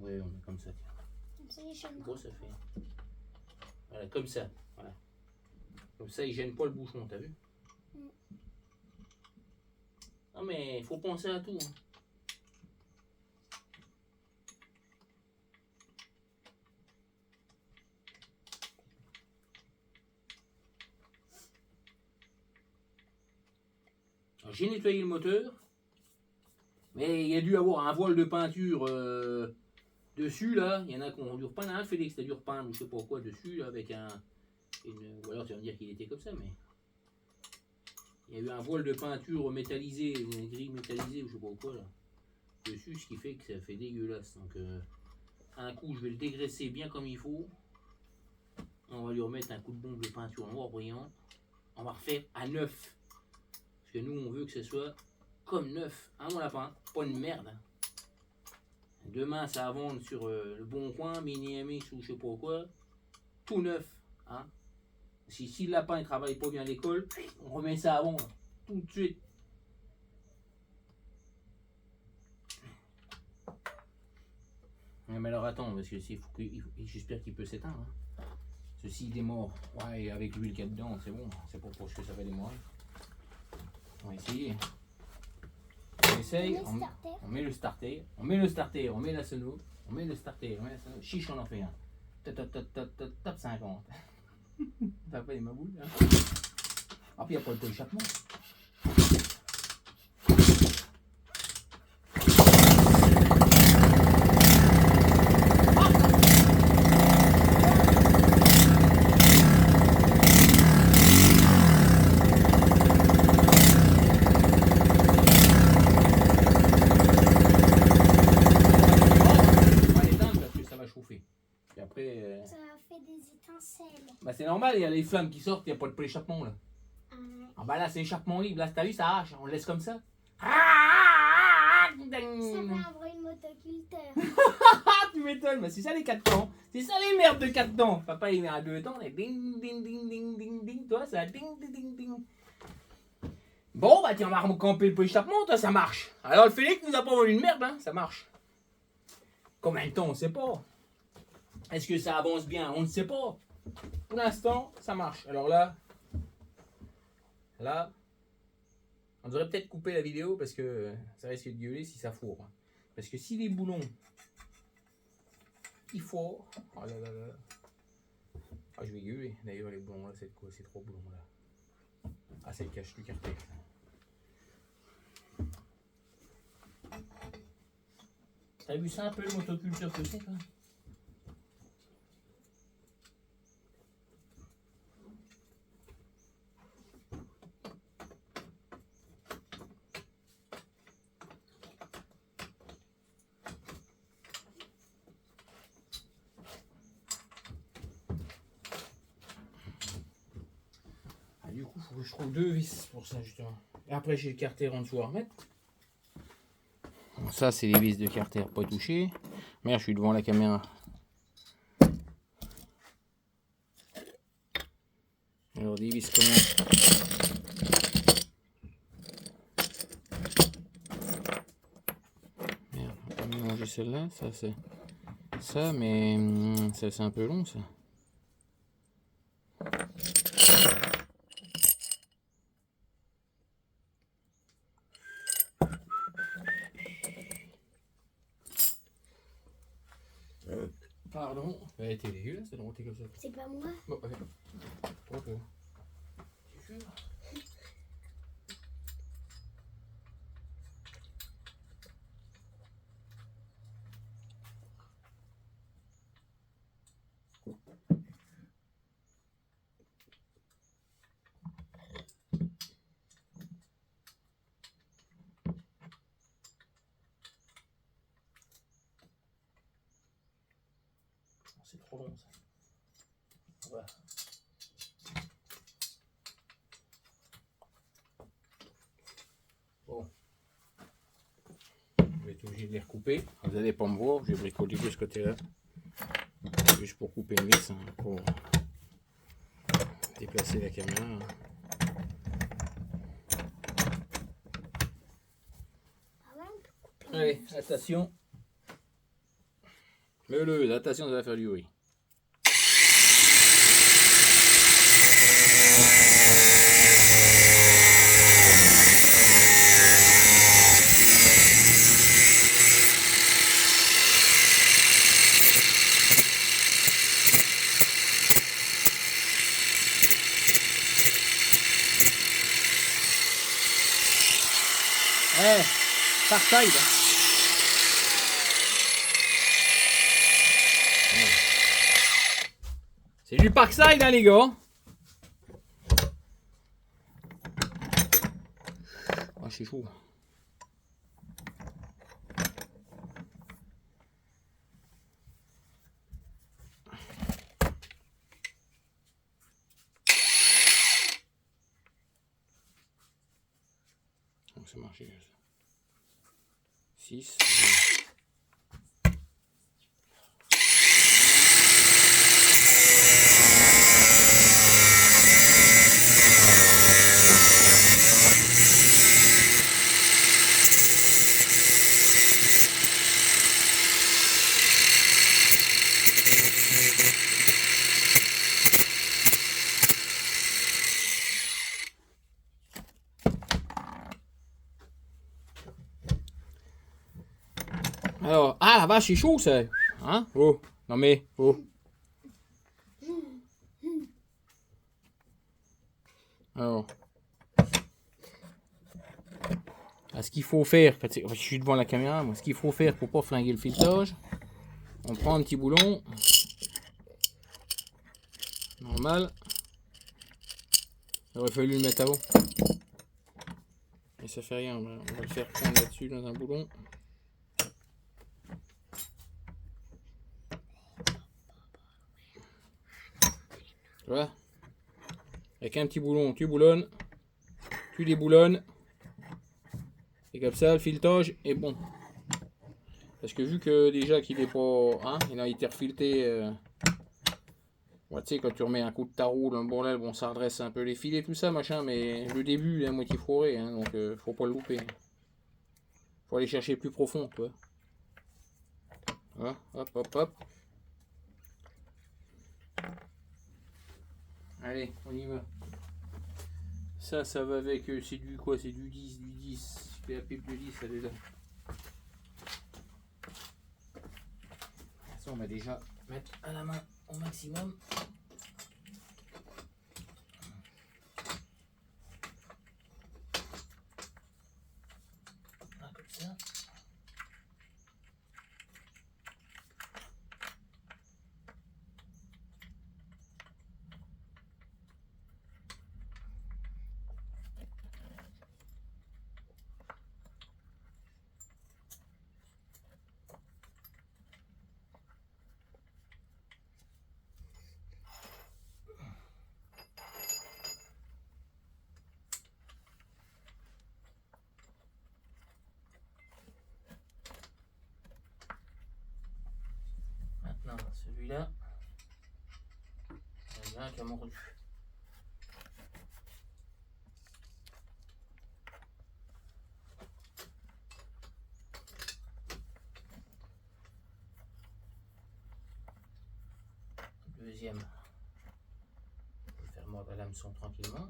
Ouais, on met comme ça, tiens. Comme ça, il gêne Gros, ça fait. Voilà, comme ça. Voilà. Comme ça, il gêne pas le bouchon, t'as vu? Non mais il faut penser à tout. Hein. J'ai nettoyé le moteur, mais il y a dû avoir un voile de peinture dessus là. Il y en a qui ont dû repeindre un, Félix, t'as dû repeindre ou je sais pas quoi dessus là, avec ou alors tu vas me dire qu'il était comme ça, mais il y a eu un voile de peinture métallisé, une grille métallisée ou je sais pas quoi là, dessus, ce qui fait que ça fait dégueulasse. Donc un coup je vais le dégraisser bien comme il faut. On va lui remettre un coup de bombe de peinture noir brillant. On va refaire à neuf. Parce que nous, on veut que ce soit comme neuf, hein mon lapin, pas une merde. Demain, ça va vendre sur le Bon Coin, Mini MX ou je sais pas quoi, tout neuf. Hein. Si le lapin ne travaille pas bien à l'école, on remet ça à vendre, tout de suite. Mais alors attends, parce que j'espère qu'il peut s'éteindre. Hein. Ceci, il est mort. Ouais, avec l'huile qu'il y a dedans, c'est bon, c'est pas pour ce que ça va démarrer. On va essayer. On essaye, on met le starter, on met la sono, on met le starter, on met la sono. Chiche, on en fait un. Top 50. T'as pas les ma boule, hein. Ah, puis il n'y a pas le échappement. Bah c'est normal, il y a les flammes qui sortent, il n'y a pas de prééchappement là. Ah bah là c'est échappement libre, là t'as vu ça arrache, on le laisse comme ça. Ça fait un bruit de motoculteur. Tu m'étonnes, mais c'est ça les 4 temps. C'est ça les merdes de 4 temps. Papa il met à 2 temps, et ding ding ding ding ding ding, toi ça ding ding ding ding. Bon bah tiens, on va recamper le prééchappement, toi ça marche. Alors le Félix nous a pas volé une merde, hein, ça marche. Combien de temps on sait pas. Est-ce que ça avance bien? On ne sait pas. Pour l'instant, ça marche. Alors là, on devrait peut-être couper la vidéo parce que ça risque de gueuler si ça fourre. Parce que si les boulons, il faut... Oh là là là. Ah, je vais gueuler. D'ailleurs, les boulons là, c'est quoi? C'est 3 boulons là. Ah, c'est le cache du carter. T'as vu ça un peu le motoculteur que c'est, toi? Du coup, il faut que je trouve 2 vis pour ça, justement. Et après, j'ai le carter en dessous à remettre. Ça, c'est les vis de carter pas touchées. Merde, je suis devant la caméra. Alors, des vis comment? Merde, on va pas mélanger celle-là. Ça, c'est ça, mais ça, c'est un peu long, ça. Pardon. Elle était dégueulasse, elle montait comme ça. C'est pas moi. Bon, ok. Trop peu. C'est sûr. C'est trop long ça. Voilà. Bon. Je vais être obligé de les recouper. Vous n'allez pas me voir, je vais bricoler de ce côté-là. Juste pour couper une vis, hein, pour déplacer la caméra. Allez, attention. Meuleuse, attention, ça va faire du bruit. Parkside. C'est du Parkside, hein, les gars. Ah, c'est chaud. Ça marche. 6. Alors, ah la vache, c'est chaud ça. Hein? Oh, non mais, oh. Alors, ce qu'il faut faire, je suis devant la caméra, moi, ce qu'il faut faire pour pas flinguer le filetage, on prend un petit boulon, normal, il aurait fallu le mettre avant, mais ça fait rien, on va le faire prendre là-dessus dans un boulon. Tu vois, avec un petit boulon, tu boulonnes, tu déboulonnes, et comme ça le filetage est bon. Parce que vu que déjà qu'il est pas, hein, il a été refilté, ouais, tu sais, quand tu remets un coup de tarou dans le bordel, bon, ça redresse un peu les filets, tout ça, machin, mais le début il est à moitié fourré, hein, donc faut pas le louper. Faut aller chercher plus profond, tu vois. Voilà, hop, hop, hop. Allez, on y va. Ça va avec, c'est du quoi? C'est du 10, du 10. Je fais la pipe de 10, elle est là. Ça, on va déjà mettre à la main au maximum. Là, comme ça. Maintenant, celui-là, il y en a un qui a mordu. Deuxième, je vais faire mordre la hameçon tranquillement.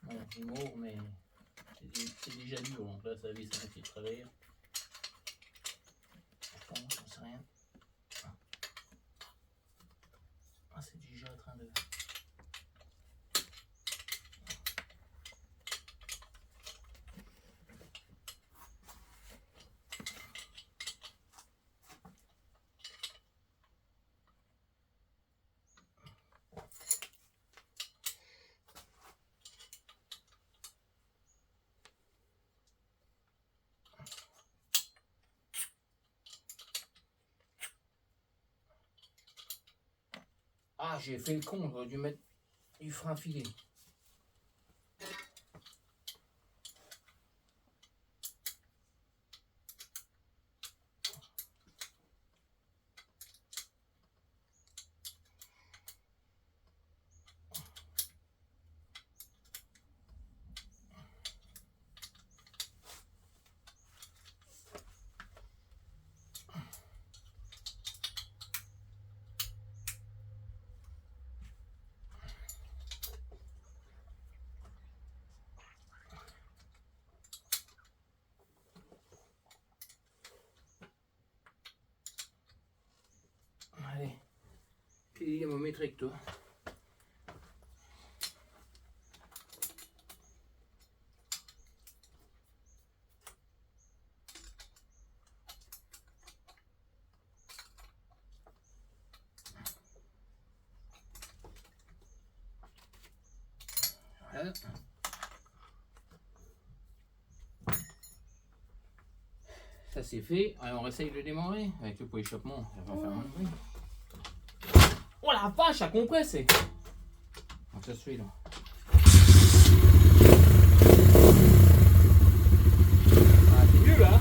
Bon, c'est mort, mais c'est déjà dur, donc là ça vise un petit travers. Je pense, j'en sais rien. Ah, c'est déjà en train de... Ah, j'ai fait le con, j'aurais dû mettre du frein filé. Allez, puis il va mettre avec toi. Voilà. Ça c'est fait. Alors on essaye de démarrer avec le pot échappement. Ça va faire moins de bruit. Oh la vache, ça compresse. Donc ça se fait là. Ah, c'est mieux là.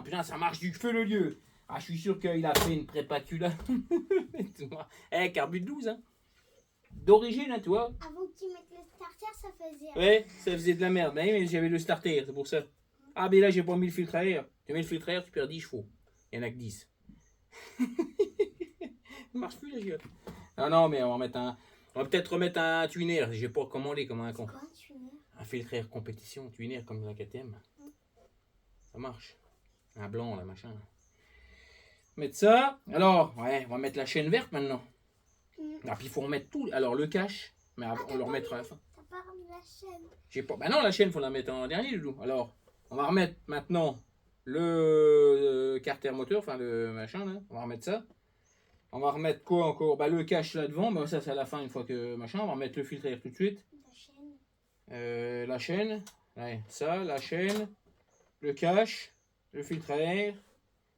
Putain, ça marche du feu le lieu. Ah, je suis sûr qu'il a fait une prépacula. Eh, carbure 12, hein. D'origine, hein, tu vois. Avant que tu mettes le starter, ça faisait. Ouais, ça faisait de la merde. Mais j'avais le starter, c'est pour ça. Ah, mais là, j'ai pas mis le filtre à air. Tu mets le filtre à air, tu perds 10 chevaux. Il n'y en a que 10. Ça marche plus, la giotte. Non, non, mais on va peut-être remettre un tuner. J'ai pas commandé comme un con. Quoi, un tuner? Un filtre à air compétition, tuner comme la KTM. Ça marche. Un blanc, là, machin. Mettre ça. Alors, ouais, on va mettre la chaîne verte maintenant. Ah, puis il faut remettre tout. Alors, le cache. Mais on le remettra à la fin. T'as pas remis la chaîne. J'ai pas. Bah non, la chaîne, faut la mettre en dernier, Loulou. Alors, on va remettre maintenant le carter moteur, enfin le machin, là. On va remettre ça. On va remettre quoi encore? Bah, le cache là devant. Bah, ça, c'est à la fin, une fois que machin. On va remettre le filtre à air tout de suite. La chaîne. La chaîne. Ouais, ça, la chaîne. Le cache. Le filtre à air,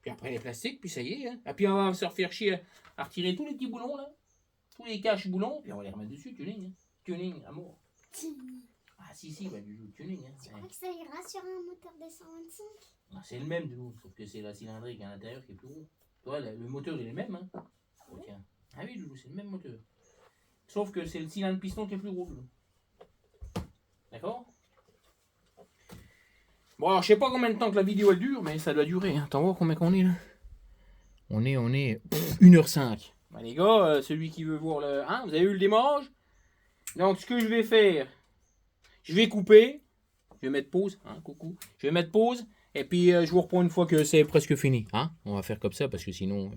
puis après les plastiques, puis ça y est. Hein. Et puis on va se refaire chier à retirer tous les petits boulons là, tous les caches boulons, puis on va les remettre dessus, tuning. Hein. Tuning, amour. Ah si, bah du tuning. Hein. Tu crois que ça ira sur un moteur des 125? Ah, c'est le même de nous, sauf que c'est la cylindrique à l'intérieur qui est plus gros. Toi, le moteur il est le même. Hein. Oh, tiens. Ah oui, Loulou, c'est le même moteur. Sauf que c'est le cylindre piston qui est plus gros. D'accord? Bon, alors je sais pas combien de temps que la vidéo elle dure, mais ça doit durer. Hein. Attends, voir combien qu'on est là. On est 1h05. Bah, les gars, celui qui veut voir le. Hein, vous avez eu le démarrage? Donc, ce que je vais faire, je vais couper. Je vais mettre pause. Hein, coucou. Je vais mettre pause. Et puis, je vous reprends une fois que c'est presque fini. Hein, on va faire comme ça parce que sinon.